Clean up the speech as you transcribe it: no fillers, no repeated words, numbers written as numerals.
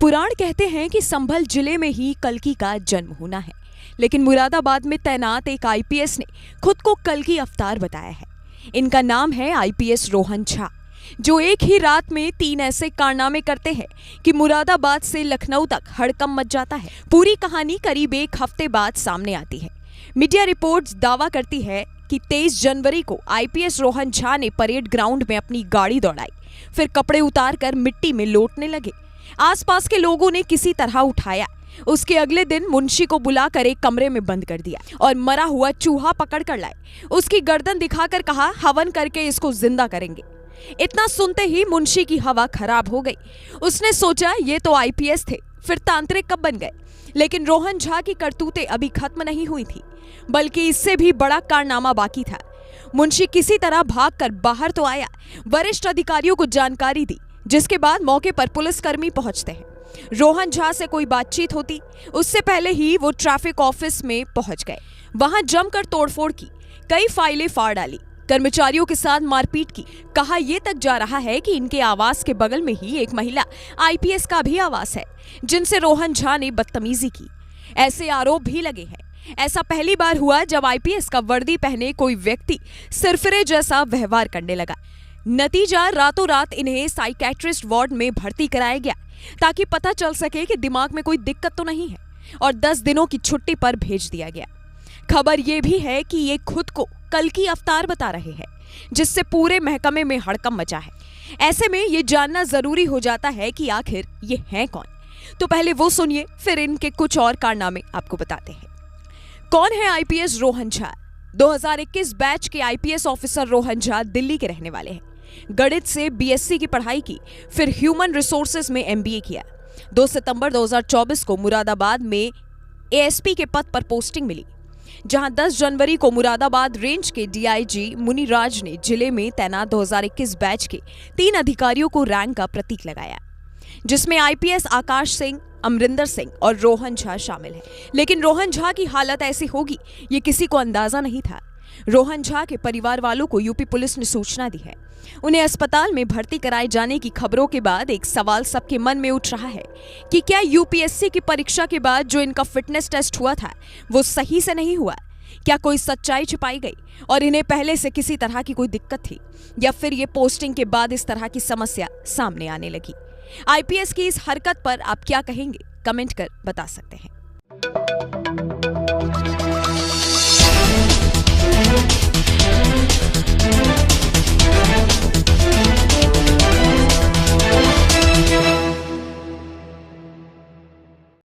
पुराण कहते हैं कि संभल जिले में ही कल्कि का जन्म होना है, लेकिन मुरादाबाद में तैनात एक आईपीएस ने खुद को कल्कि अवतार बताया है। इनका नाम है आईपीएस रोहन झा, जो एक ही रात में 3 ऐसे कारनामे करते हैं कि मुरादाबाद से लखनऊ तक हड़कंप मच जाता है। पूरी कहानी करीब 1 हफ्ते बाद सामने आती है। मीडिया रिपोर्ट्स दावा करती है कि 23 जनवरी को आईपीएस रोहन झा ने परेड ग्राउंड में अपनी गाड़ी दौड़ाई, फिर कपड़े उतारकर मिट्टी में लौटने लगे। आसपास के लोगों ने किसी तरह उठाया। उसके अगले दिन मुंशी को बुलाकर एक कमरे में बंद कर दिया और मरा हुआ चूहा पकड़ कर लाए। उसकी गर्दन दिखाकर कहा, हवन करके इसको जिंदा करेंगे। इतना सुनते ही मुंशी की हवा खराब हो गई। उसने सोचा ये तो आईपीएस थे, फिर तांत्रिक कब बन गए। लेकिन रोहन झा की करतूतें अभी खत्म नहीं हुई थी, बल्कि इससे भी बड़ा कारनामा बाकी था। मुंशी किसी तरह भागकर बाहर तो आया, वरिष्ठ अधिकारियों को जानकारी दी, जिसके बाद मौके पर पुलिसकर्मी पहुंचते हैं। रोहन झा से कोई बातचीत होती उससे पहले ही वो ट्रैफिक ऑफिस में पहुंच गए। वहां जमकर तोड़फोड़ की, कई फाइलें फाड़ डाली, कर्मचारियों के साथ मारपीट की। कहा यह तक जा रहा है कि इनके आवास के बगल में ही एक महिला आईपीएस का भी आवास है, जिनसे रोहन झा ने बदतमीजी की। ऐसे आरोप भी लगे हैं। ऐसा पहली बार हुआ जब आईपीएस का वर्दी पहने कोई व्यक्ति सिरफिरे जैसा व्यवहार करने लगा। नतीजा, रातों रात इन्हें साइकेट्रिस्ट वार्ड में भर्ती कराया गया ताकि पता चल सके कि दिमाग में कोई दिक्कत तो नहीं है, और 10 दिनों की छुट्टी पर भेज दिया गया। खबर यह भी है कि ये खुद को कल्कि अवतार बता रहे हैं, जिससे पूरे महकमे में हड़कंप मचा है। ऐसे में ये जानना जरूरी हो जाता है कि आखिर ये हैं कौन। तो पहले वो सुनिए, फिर इनके कुछ और कारनामे आपको बताते हैं। कौन है आईपीएस रोहन झा? 2021 बैच के आईपीएस ऑफिसर रोहन झा दिल्ली के रहने वाले हैं। गणित से बीएससी की पढ़ाई की, फिर ह्यूमन रिसोर्सेज में एमबीए किया। 2 सितंबर 2024 को मुरादाबाद में एएसपी के पद पर पोस्टिंग मिली, जहां 10 जनवरी को मुरादाबाद रेंज के डीआईजी मुनिराज ने जिले में तैनात 2021 बैच के 3 अधिकारियों को रैंक का प्रतीक लगाया, जिसमें आईपीएस आकाश सिंह, अमरिंदर सिंह और रोहन झा शामिल हैं। लेकिन रोहन झा की हालत ऐसी होगी, ये किसी को अंदाजा नहीं था। रोहन झा के परिवार वालों को यूपी पुलिस ने सूचना दी है। उन्हें अस्पताल में भर्ती कराए जाने की खबरों के बाद एक सवाल सबके मन में उठ रहा है कि क्या यूपीएससी की परीक्षा के बाद जो इनका फिटनेस टेस्ट हुआ था वो सही से नहीं हुआ? क्या कोई सच्चाई छुपाई गई और इन्हें पहले से किसी तरह की कोई दिक्कत थी, या फिर ये पोस्टिंग के बाद इस तरह की समस्या सामने आने लगी? आईपीएस की इस हरकत पर आप क्या कहेंगे? कमेंट कर बता सकते हैं।